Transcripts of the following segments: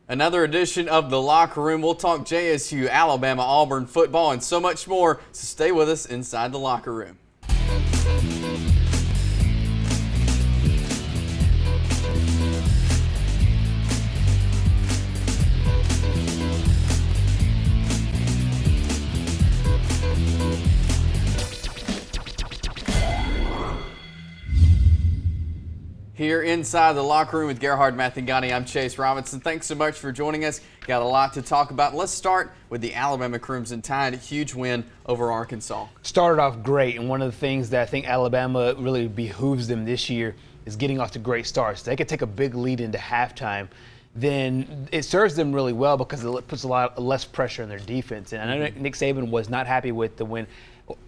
Another edition of The Locker Room. We'll talk JSU, Alabama, Auburn football, and so much more. So stay with us inside The Locker Room. Here inside the locker room with Gerhard Mathangani, I'm Chase Robinson. Thanks so much for joining us. Got a lot to talk about. Let's start with the Alabama Crimson Tide. A huge win over Arkansas. Started off great, and one of the things that I think Alabama really behooves them this year is getting off to great starts. They could take a big lead into halftime, then it serves them really well because it puts a lot less pressure on their defense. And I know Nick Saban was not happy with the win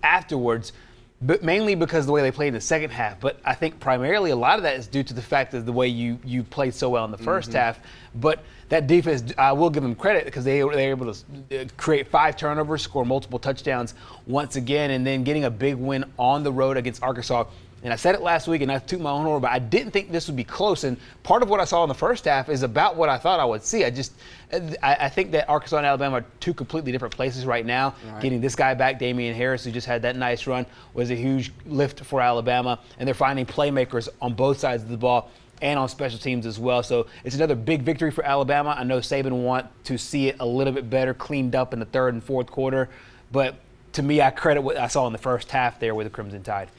afterwards, but mainly because of the way they played in the second half. But I think primarily a lot of that is due to the fact of the way you played so well in the first half. But that defense, I will give them credit because they were able to create 5 turnovers, score multiple touchdowns once again, and then getting a big win on the road against Arkansas. And I said it last week, and I took my own horn, but I didn't think this would be close. And part of what I saw in the first half is about what I thought I would see. I think that Arkansas and Alabama are 2 completely different places right now. Right. Getting this guy back, Damian Harris, who just had that nice run, was a huge lift for Alabama. And they're finding playmakers on both sides of the ball and on special teams as well. So it's another big victory for Alabama. I know Saban want to see it a little bit better, cleaned up in the third and fourth quarter. But to me, I credit what I saw in the first half there with the Crimson Tide.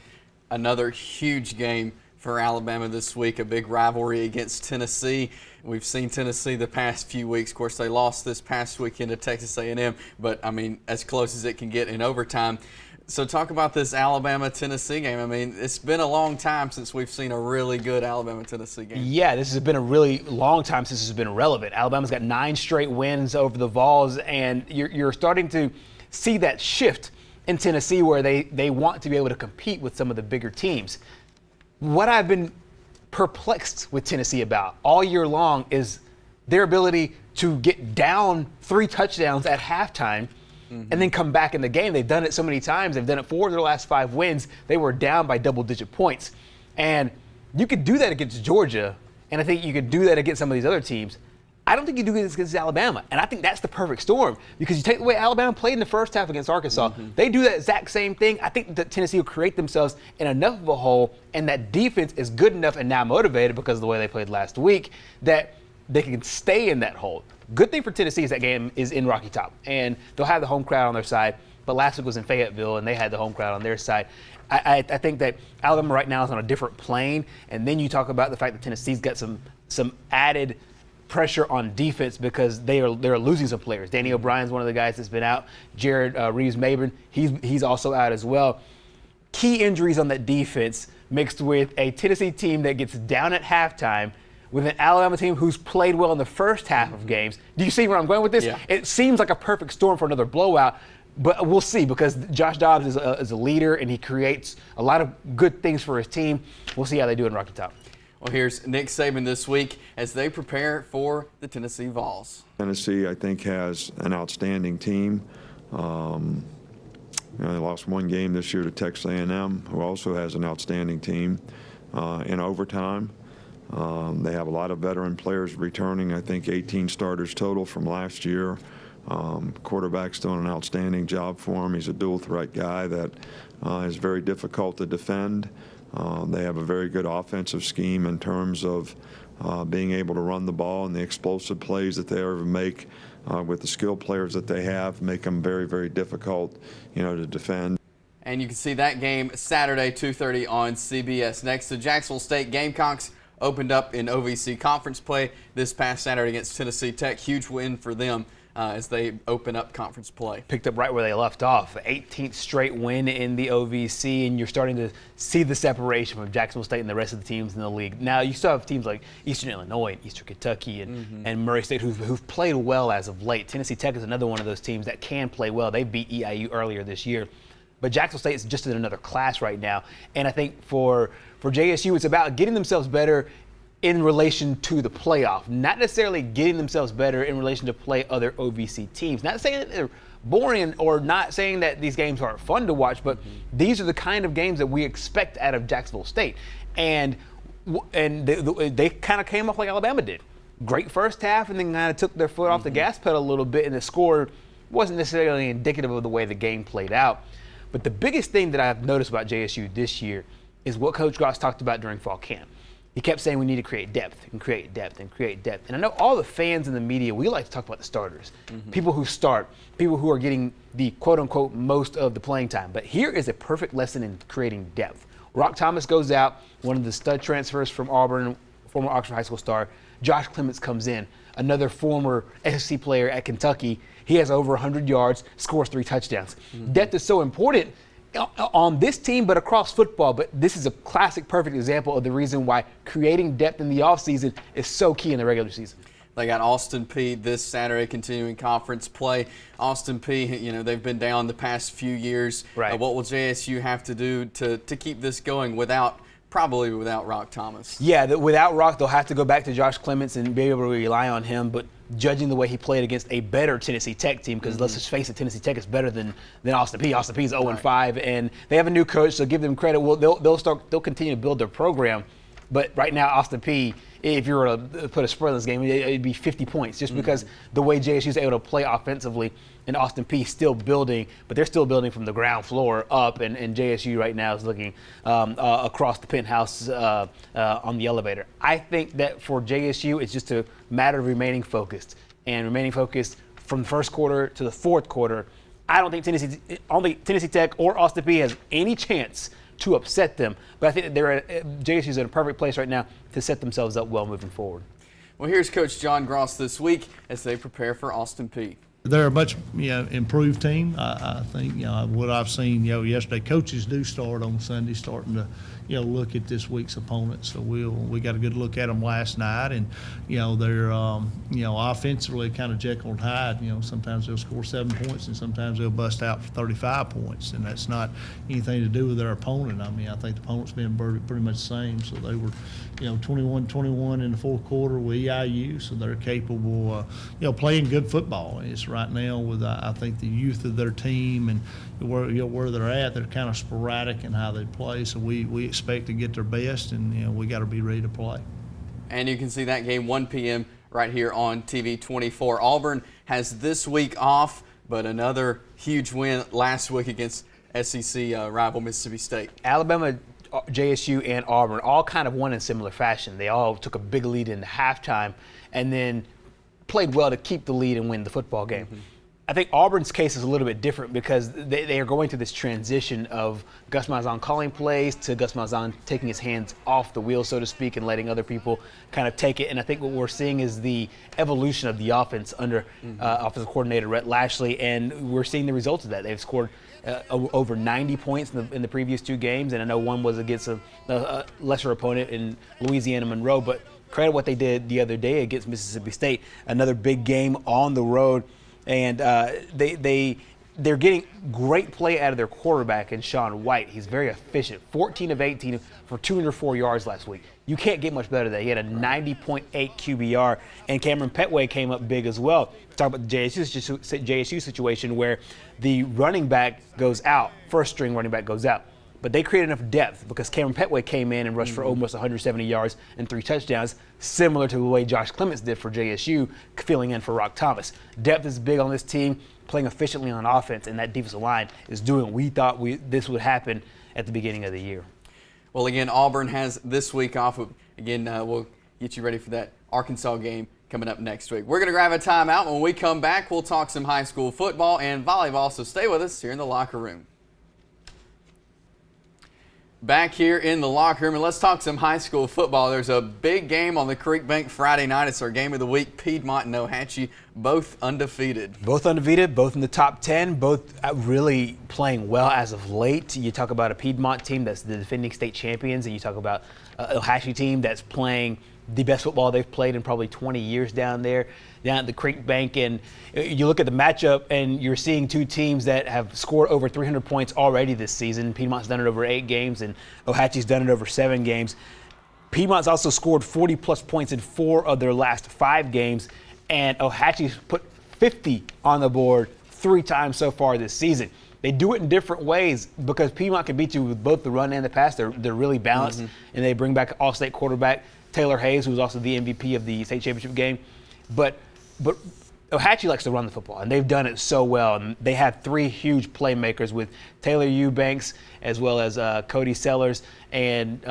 Another huge game for Alabama this week, a big rivalry against Tennessee. We've seen Tennessee the past few weeks. Of course, they lost this past weekend to Texas A&M, but, I mean, as close as it can get in overtime. So talk about this Alabama-Tennessee game. I mean, it's been a long time since we've seen a really good Alabama-Tennessee game. Yeah, this has been a really long time since it's been relevant. Alabama's got 9 straight wins over the Vols, and you're starting to see that shift in Tennessee where they want to be able to compete with some of the bigger teams. What I've been perplexed with Tennessee about all year long is their ability to get down 3 touchdowns at halftime and then come back in the game. They've done it so many times. They've done it 4 of their last 5 wins. They were down by double-digit points. And you could do that against Georgia, and I think you could do that against some of these other teams. I don't think you do this against Alabama, and I think that's the perfect storm because you take the way Alabama played in the first half against Arkansas. They do that exact same thing. I think that Tennessee will create themselves in enough of a hole, and that defense is good enough and now motivated because of the way they played last week that they can stay in that hole. Good thing for Tennessee is that game is in Rocky Top, and they'll have the home crowd on their side, but last week was in Fayetteville, and they had the home crowd on their side. I think that Alabama right now is on a different plane, and then you talk about the fact that Tennessee's got some added pressure on defense because they're losing some players. Danny O'Brien's one of the guys that's been out. Jared Reeves-Maybin, he's also out as well. Key injuries on that defense mixed with a Tennessee team that gets down at halftime with an Alabama team who's played well in the first half of games. Do you see where I'm going with this? Yeah. It seems like a perfect storm for another blowout, but we'll see because Josh Dobbs is a leader and he creates a lot of good things for his team. We'll see how they do in Rocky Top. Well, here's Nick Saban this week as they prepare for the Tennessee Vols. Tennessee, I think, has an outstanding team. They lost 1 game this year to Texas A&M, who also has an outstanding team in overtime. They have a lot of veteran players returning, I think 18 starters total from last year. Quarterback's doing an outstanding job for him. He's a dual threat guy that is very difficult to defend. They have a very good offensive scheme in terms of being able to run the ball and the explosive plays that they ever make with the skilled players that they have make them very, very difficult, to defend. And you can see that game Saturday, 2:30 on CBS. Next, the Jacksonville State Gamecocks opened up in OVC conference play this past Saturday against Tennessee Tech. Huge win for them as they open up conference play. Picked up right where they left off. 18th straight win in the OVC, and you're starting to see the separation from Jacksonville State and the rest of the teams in the league. Now, you still have teams like Eastern Illinois and Eastern Kentucky and Murray State who've played well as of late. Tennessee Tech is another one of those teams that can play well. They beat EIU earlier this year. But Jacksonville State is just in another class right now. And I think for JSU, it's about getting themselves better in relation to the playoff, not necessarily getting themselves better in relation to play other OVC teams. Not saying that they're boring or not saying that these games aren't fun to watch, but these are the kind of games that we expect out of Jacksonville State. And they kind of came off like Alabama did. great first half and then kind of took their foot off the gas pedal a little bit, and the score wasn't necessarily indicative of the way the game played out. But the biggest thing that I've noticed about JSU this year is what Coach Gross talked about during fall camp. He kept saying we need to create depth and create depth and create depth. And I know all the fans in the media, we like to talk about the starters, people who start, people who are getting the quote-unquote most of the playing time. But here is a perfect lesson in creating depth. Rock Thomas goes out, one of the stud transfers from Auburn, former Oxford High School star. Josh Clements comes in, another former SEC player at Kentucky. He has over 100 yards, scores 3 touchdowns. Depth is so important on this team, but across football. But this is a classic, perfect example of the reason why creating depth in the offseason is so key in the regular season. They got Austin Peay this Saturday, continuing conference play. Austin Peay, they've been down the past few years. Right. What will JSU have to do to keep this going probably without Rock Thomas? Yeah, without Rock, they'll have to go back to Josh Clements and be able to rely on him. But judging the way he played against a better Tennessee Tech team, because let's just face it, Tennessee Tech is better than Austin Peay. Austin Peay is 0-5, and they have a new coach, so give them credit. Well, they'll continue to build their program. But right now, Austin Peay, if you were to put a spread in this game, it'd be 50 points, just because the way JSU is able to play offensively, and Austin Peay still building, but they're still building from the ground floor up, and JSU right now is looking across the penthouse on the elevator. I think that for JSU, it's just a matter of remaining focused from the first quarter to the fourth quarter. I don't think Tennessee Tech or Austin Peay has any chance to upset them, but I think that JSU's in a perfect place right now to set themselves up well moving forward. Well, here's Coach John Gross this week as they prepare for Austin Peay. They're a much improved team. I think what I've seen yesterday. Coaches do start on Sunday, starting to look at this week's opponents. So we got a good look at them last night, and they're offensively kind of Jekyll and Hyde. Sometimes they'll score 7 points, and sometimes they'll bust out for 35 points, and that's not anything to do with their opponent. I mean, I think the opponent's been pretty much the same. So they were 21-21 in the fourth quarter with EIU, so they're capable playing good football. It's right now with I think the youth of their team and where they're at, they're kind of sporadic in how they play. So we expect to get their best, and we got to be ready to play. And you can see that game 1 p.m. right here on TV 24. Auburn has this week off, but another huge win last week against SEC rival Mississippi State. Alabama, JSU, and Auburn all kind of won in similar fashion. They all took a big lead in halftime and then played well to keep the lead and win the football game. I think Auburn's case is a little bit different because they are going through this transition of Gus Malzahn calling plays to Gus Malzahn taking his hands off the wheel, so to speak, and letting other people kind of take it. And I think what we're seeing is the evolution of the offense under offensive coordinator Rhett Lashley, and we're seeing the results of that. They've scored over 90 points in the previous 2 games, and I know one was against a lesser opponent in Louisiana Monroe, but credit what they did the other day against Mississippi State, another big game on the road. And they're getting great play out of their quarterback in Sean White. He's very efficient, 14 of 18 for 204 yards last week. You can't get much better than that. He had a 90.8 QBR, and Cameron Petway came up big as well. Talk about the JSU situation where the running back goes out, first string running back goes out. But they created enough depth because Cameron Petway came in and rushed for almost 170 yards and 3 touchdowns, similar to the way Josh Clements did for JSU, filling in for Rock Thomas. Depth is big on this team, playing efficiently on offense, and that defensive line is doing what we thought this would happen at the beginning of the year. Well, again, Auburn has this week off. Again, we'll get you ready for that Arkansas game coming up next week. We're going to grab a timeout. When we come back, we'll talk some high school football and volleyball, so stay with us here in the locker room. Back here in the locker room, and let's talk some high school football. There's a big game on the Creek Bank Friday night. It's our game of the week. Piedmont and Ohatchee, both undefeated. Both undefeated, both in the top 10, both really playing well as of late. You talk about a Piedmont team that's the defending state champions, and you talk about an Ohatchee team that's playing the best football they've played in probably 20 years down at the Creek Bank. And you look at the matchup, and you're seeing 2 teams that have scored over 300 points already this season. Piedmont's done it over 8 games, and Ohatchee's done it over 7 games. Piedmont's also scored 40-plus points in 4 of their last 5 games, and Ohatchee's put 50 on the board 3 times so far this season. They do it in different ways because Piedmont can beat you with both the run and the pass. They're really balanced, and they bring back All-State quarterback Taylor Hayes, who was also the MVP of the state championship game. But Ohatchee likes to run the football, and they've done it so well. And they have 3 huge playmakers with Taylor Eubanks as well as Cody Sellers and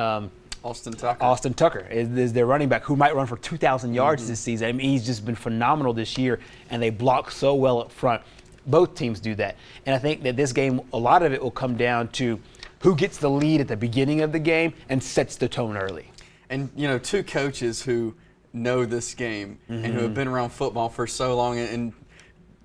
Austin Tucker. Austin Tucker is their running back, who might run for 2,000 yards this season. I mean, he's just been phenomenal this year, and they block so well up front. Both teams do that. And I think that this game, a lot of it will come down to who gets the lead at the beginning of the game and sets the tone early. And, 2 coaches who know this game and who have been around football for so long, and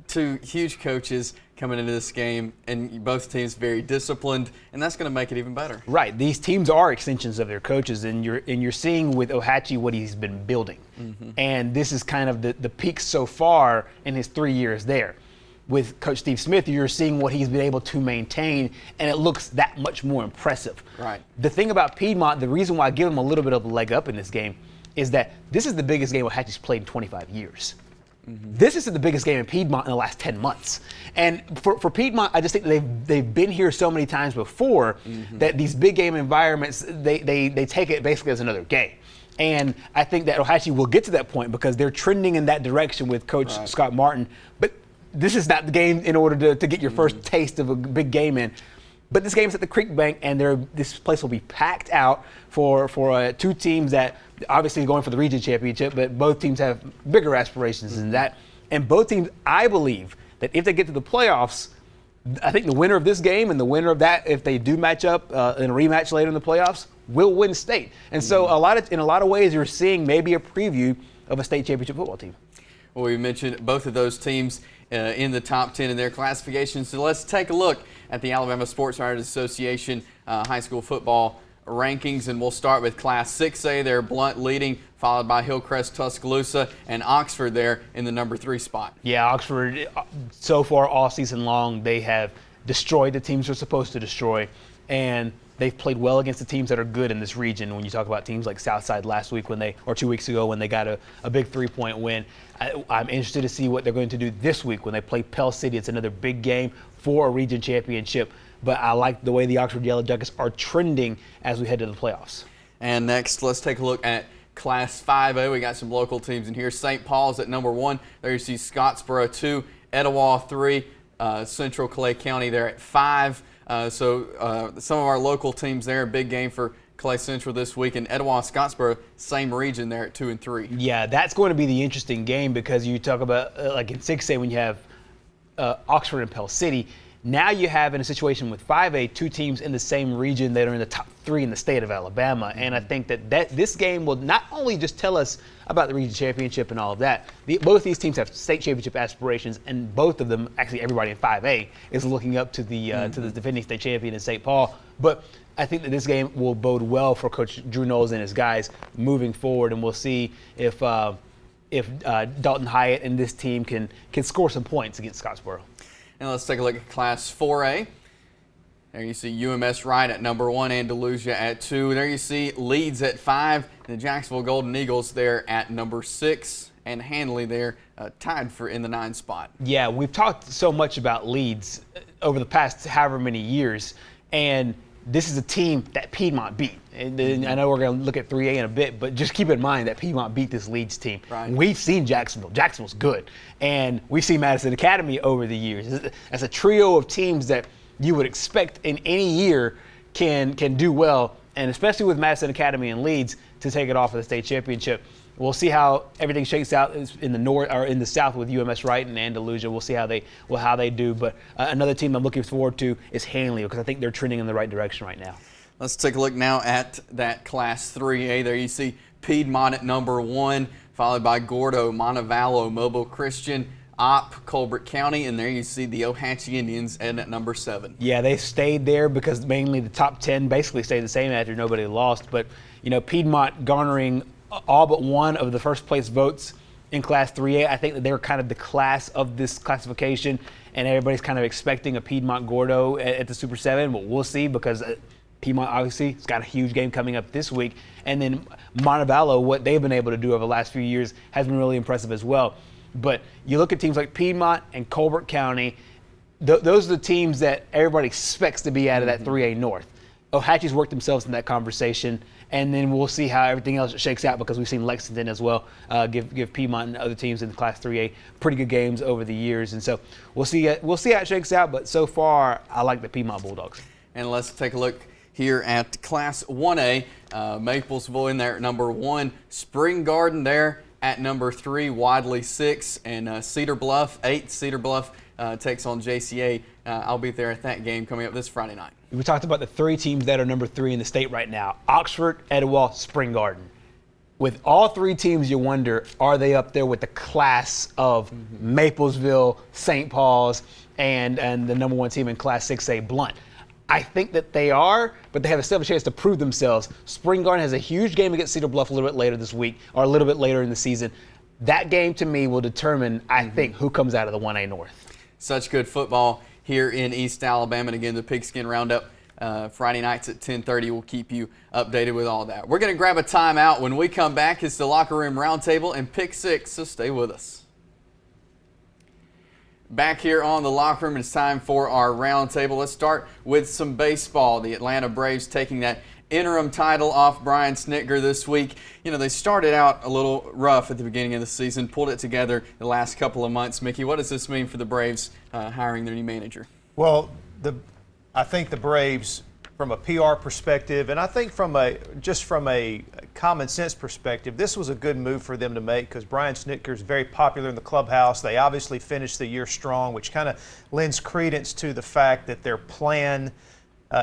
2 huge coaches coming into this game, and both teams very disciplined, and that's going to make it even better. Right. These teams are extensions of their coaches, and you're seeing with Ohatchee what he's been building. And this is kind of the peak so far in his 3 years there. With Coach Steve Smith, you're seeing what he's been able to maintain, and it looks that much more impressive. Right. The thing about Piedmont, the reason why I give him a little bit of a leg up in this game is that this is the biggest game Ohatchee's played in 25 years. This is the biggest game in Piedmont in the last 10 months. And for Piedmont, I just think they've been here so many times before that these big game environments, they take it basically as another game. And I think that Ohatchee will get to that point because they're trending in that direction with Coach Scott Martin. But this is not the game in order to get your first taste of a big game in. But this game's at the Creek Bank, and this place will be packed out for 2 teams that obviously going for the region championship, but both teams have bigger aspirations than that. And both teams, I believe, that if they get to the playoffs, I think the winner of this game and the winner of that, if they do match up in a rematch later in the playoffs, will win state. And so in a lot of ways, you're seeing maybe a preview of a state championship football team. Well, we mentioned both of those teams in the top 10 in their classification. So let's take a look at the Alabama Sports Writers Association high school football rankings, and we'll start with Class 6A. They're Blunt leading, followed by Hillcrest, Tuscaloosa, and Oxford there in the number 3 spot. Yeah, Oxford, so far all season long, they have destroyed the teams they're supposed to destroy, and they've played well against the teams that are good in this region. When you talk about teams like Southside last week or 2 weeks ago when they got a big 3-point win, I'm interested to see what they're going to do this week when they play Pell City. It's another big game for a region championship, but I like the way the Oxford Yellow Jackets are trending as we head to the playoffs. And next, let's take a look at Class 5A. We got some local teams in here. St. Paul's at number 1. There you see Scottsboro 2, Etowah 3, Central Clay County there at 5. So some of our local teams there, a big game for Clay Central this week, and Etowah, Scottsboro, same region there at 2 and 3. Yeah, that's going to be the interesting game because you talk about like in 6A when you have Oxford and Pell City. Now you have in a situation with 5A 2 teams in the same region that are in the top 3 in the state of Alabama, and I think that this game will not only just tell us about the region championship and all of that. Both these teams have state championship aspirations, and both of them, actually everybody in 5A, is looking up to the defending state champion in St. Paul. But I think that this game will bode well for Coach Drew Knowles and his guys moving forward, and we'll see if Dalton Hyatt and this team can score some points against Scottsboro. And let's take a look at Class 4A. There you see UMS Wright at number 1, Andalusia at 2. There you see Leeds at 5, and the Jacksonville Golden Eagles there at number 6, and Handley there tied for in the 9 spot. Yeah, we've talked so much about Leeds over the past however many years, and this is a team that Piedmont beat. And I know we're going to look at 3A in a bit, but just keep in mind that Piedmont beat this Leeds team. Right. We've seen Jacksonville. Jacksonville's good. And we've seen Madison Academy over the years. As a trio of teams that you would expect in any year can do well, and especially with Madison Academy and Leeds to take it off of the state championship. We'll see how everything shakes out in the north or in the south with UMS Wright and Andalusia. We'll see how they do. But another team I'm looking forward to is Handley because I think they're trending in the right direction right now. Let's take a look now at that Class 3A. There you see Piedmont at number 1, followed by Gordo, Montevallo, Mobile Christian, Opp, Colbert County, and there you see the Ohatchee Indians at number 7. Yeah, they stayed there because mainly the top 10 basically stayed the same after nobody lost. But Piedmont garnering all but one of the first place votes in Class 3A. I think that they're kind of the class of this classification, and everybody's kind of expecting a Piedmont Gordo at the Super 7. But we'll see because Piedmont obviously has got a huge game coming up this week. And then Montevallo, what they've been able to do over the last few years has been really impressive as well. But you look at teams like Piedmont and Colbert County, those are the teams that everybody expects to be out of that 3A North. Ohatchee's worked themselves in that conversation, and then we'll see how everything else shakes out because we've seen Lexington as well give Piedmont and other teams in the Class 3A pretty good games over the years. And so we'll see how it shakes out, but so far I like the Piedmont Bulldogs. And let's take a look here at Class 1A. Maplesville in there at number 1, Spring Garden there at number 3, Wadley 6, and Cedar Bluff 8. Cedar Bluff takes on JCA. I'll be there at that game coming up this Friday night. We talked about the 3 teams that are number 3 in the state right now: Oxford, Etowah, Spring Garden. With all 3 teams, you wonder, are they up there with the class of Maplesville, St. Paul's, and the number 1 team in Class 6A, Blount? I think that they are, but they have still have a chance to prove themselves. Spring Garden has a huge game against Cedar Bluff a little bit later this week, or a little bit later in the season. That game, to me, will determine, I think, who comes out of the 1A North. Such good football here in East Alabama. And again, the Pigskin Roundup Friday nights at 10:30 will keep you updated with all that. We're going to grab a timeout. When we come back, it's the Locker Room Roundtable and Pick 6, so stay with us. Back here on the Locker Room, it's time for our roundtable. Let's start with some baseball. The Atlanta Braves taking that interim title off Brian Snitker this week. You know, they started out a little rough at the beginning of the season, pulled it together the last couple of months. Mickey, what does this mean for the Braves hiring their new manager? Well, I think the Braves, from a PR perspective, and I think from a common sense perspective, this was a good move for them to make because Brian Snitker is very popular in the clubhouse. They obviously finished the year strong, which kind of lends credence to the fact that their plan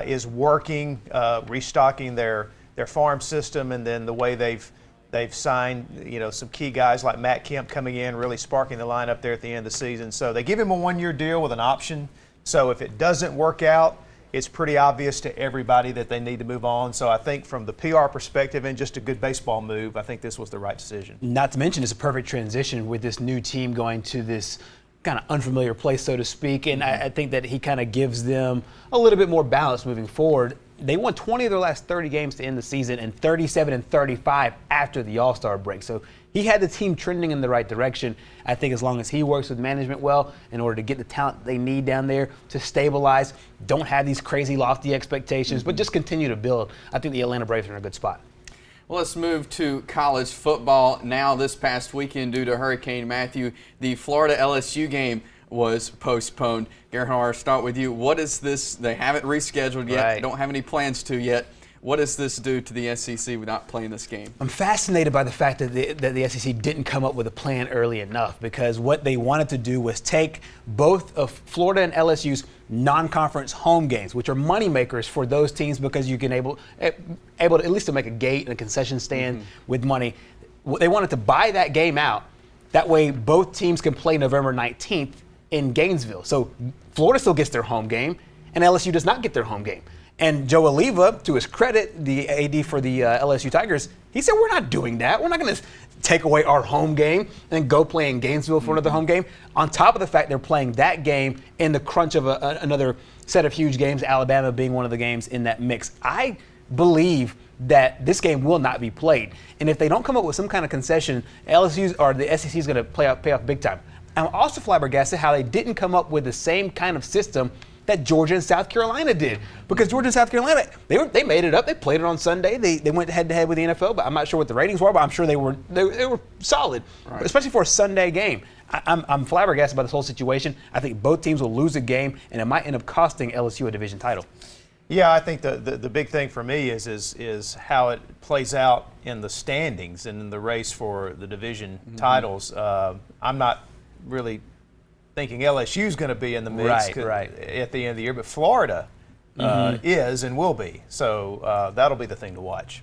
is working, restocking their farm system, and then the way they've signed, some key guys like Matt Kemp coming in, really sparking the lineup there at the end of the season. So they give him a 1-year deal with an option. So if it doesn't work out, it's pretty obvious to everybody that they need to move on. So I think from the PR perspective and just a good baseball move, I think this was the right decision. Not to mention, it's a perfect transition with this new team going to this kind of unfamiliar place, so to speak. And I think that he kind of gives them a little bit more balance moving forward. They won 20 of their last 30 games to end the season and 37 and 35 after the All-Star break. So he had the team trending in the right direction. I think as long as he works with management well in order to get the talent they need down there to stabilize, don't have these crazy lofty expectations, but just continue to build, I think the Atlanta Braves are in a good spot. Well, let's move to college football now. This past weekend, due to Hurricane Matthew, the Florida LSU game was postponed. Gerhard, I'll start with you. What is this? They haven't rescheduled yet. Right. They don't have any plans to yet. What does this do to the SEC with not playing this game? I'm fascinated by the fact that the SEC didn't come up with a plan early enough, because what they wanted to do was take both of Florida and LSU's non-conference home games, which are moneymakers for those teams because you can able to at least to make a gate and a concession stand with money. They wanted to buy that game out. That way both teams can play November 19th in Gainesville. So Florida still gets their home game and LSU does not get their home game. And Joe Oliva, to his credit, the AD for the LSU Tigers, he said, we're not doing that. We're not going to take away our home game and go play in Gainesville for another home game. On top of the fact they're playing that game in the crunch of another set of huge games, Alabama being one of the games in that mix. I believe that this game will not be played. And if they don't come up with some kind of concession, LSU or the SEC is going to pay off big time. I'm also flabbergasted how they didn't come up with the same kind of system that Georgia and South Carolina did. Because Georgia and South Carolina, they made it up. They played it on Sunday. They went head-to-head with the NFL, but I'm not sure what the ratings were, but I'm sure they were solid, right, especially for a Sunday game. I'm flabbergasted by this whole situation. I think both teams will lose a game, and it might end up costing LSU a division title. Yeah, I think the big thing for me is how it plays out in the standings and in the race for the division titles. I'm not really thinking LSU is going to be in the mix right. at the end of the year, but Florida is and will be. So that'll be the thing to watch.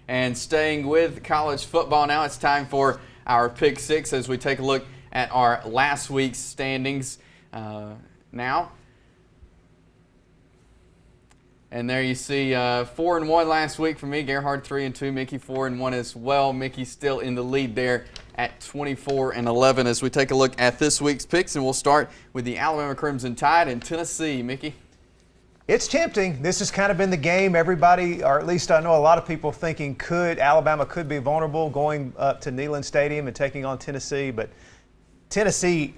And staying with college football now, it's time for our Pick Six as we take a look at our last week's standings now. And there you see 4-1 last week for me. Gerhard 3-2. Mickey 4-1 as well. Mickey still in the lead there at 24-11 as we take a look at this week's picks. And we'll start with the Alabama Crimson Tide in Tennessee. Mickey? It's tempting. This has kind of been the game. Everybody, or at least I know a lot of people thinking Alabama could be vulnerable going up to Neyland Stadium and taking on Tennessee. But Tennessee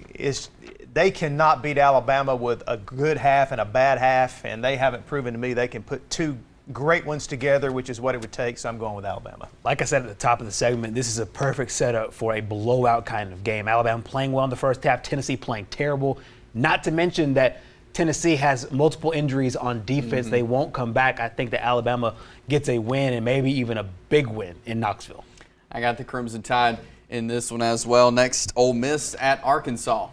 they cannot beat Alabama with a good half and a bad half, and they haven't proven to me they can put two great ones together, which is what it would take. So I'm going with Alabama. Like I said at the top of the segment, this is a perfect setup for a blowout kind of game. Alabama playing well in the first half, Tennessee playing terrible. Not to mention that Tennessee has multiple injuries on defense. They won't come back. I think that Alabama gets a win and maybe even a big win in Knoxville. I got the Crimson Tide in this one as well. Next, Ole Miss at Arkansas.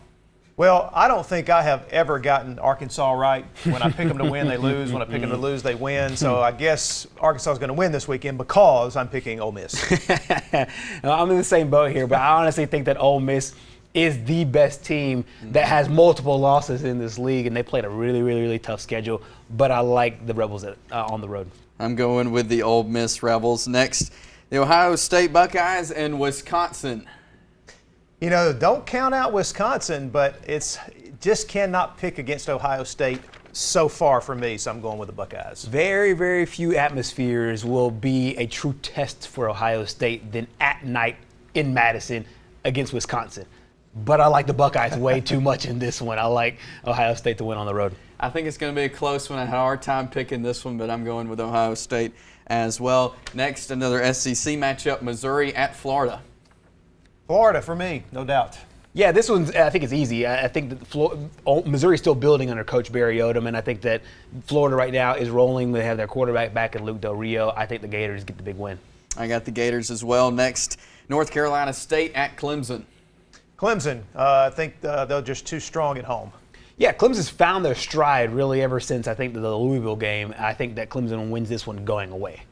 Well, I don't think I have ever gotten Arkansas right. When I pick them to win, they lose. When I pick them to lose, they win. So I guess Arkansas is going to win this weekend because I'm picking Ole Miss. I'm in the same boat here, but I honestly think that Ole Miss is the best team that has multiple losses in this league, and they played a really, really, really tough schedule. But I like the Rebels on the road. I'm going with the Ole Miss Rebels. Next, the Ohio State Buckeyes and Wisconsin. You know, don't count out Wisconsin, but it's just cannot pick against Ohio State so far for me, so I'm going with the Buckeyes. Very, very few atmospheres will be a true test for Ohio State than at night in Madison against Wisconsin. But I like the Buckeyes way too much in this one. I like Ohio State to win on the road. I think it's going to be a close one. I had a hard time picking this one, but I'm going with Ohio State as well. Next, another SEC matchup, Missouri at Florida. Florida for me, no doubt. Yeah, this one I think is easy. I think that Missouri's still building under Coach Barry Odom, and I think that Florida right now is rolling. They have their quarterback back in Luke Del Rio. I think the Gators get the big win. I got the Gators as well. Next, North Carolina State at Clemson. Clemson, I think they're just too strong at home. Yeah, Clemson's found their stride really ever since I think the Louisville game. I think that Clemson wins this one going away.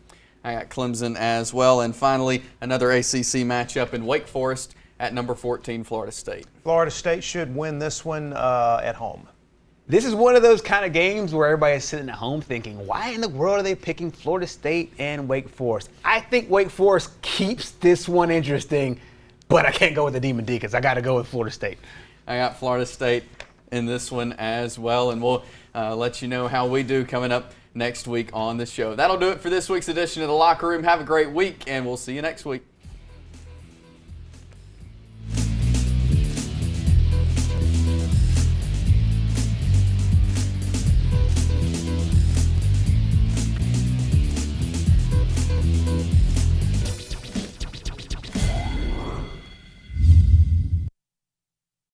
I got Clemson as well. And finally, another ACC matchup in Wake Forest at number 14, Florida State. Florida State should win this one at home. This is one of those kind of games where everybody is sitting at home thinking, why in the world are they picking Florida State and Wake Forest? I think Wake Forest keeps this one interesting, but I can't go with the Demon Deacons. I got to go with Florida State. I got Florida State in this one as well, and we'll let you know how we do coming up next week on the show. That'll do it for this week's edition of The Locker Room. Have a great week, and we'll see you next week.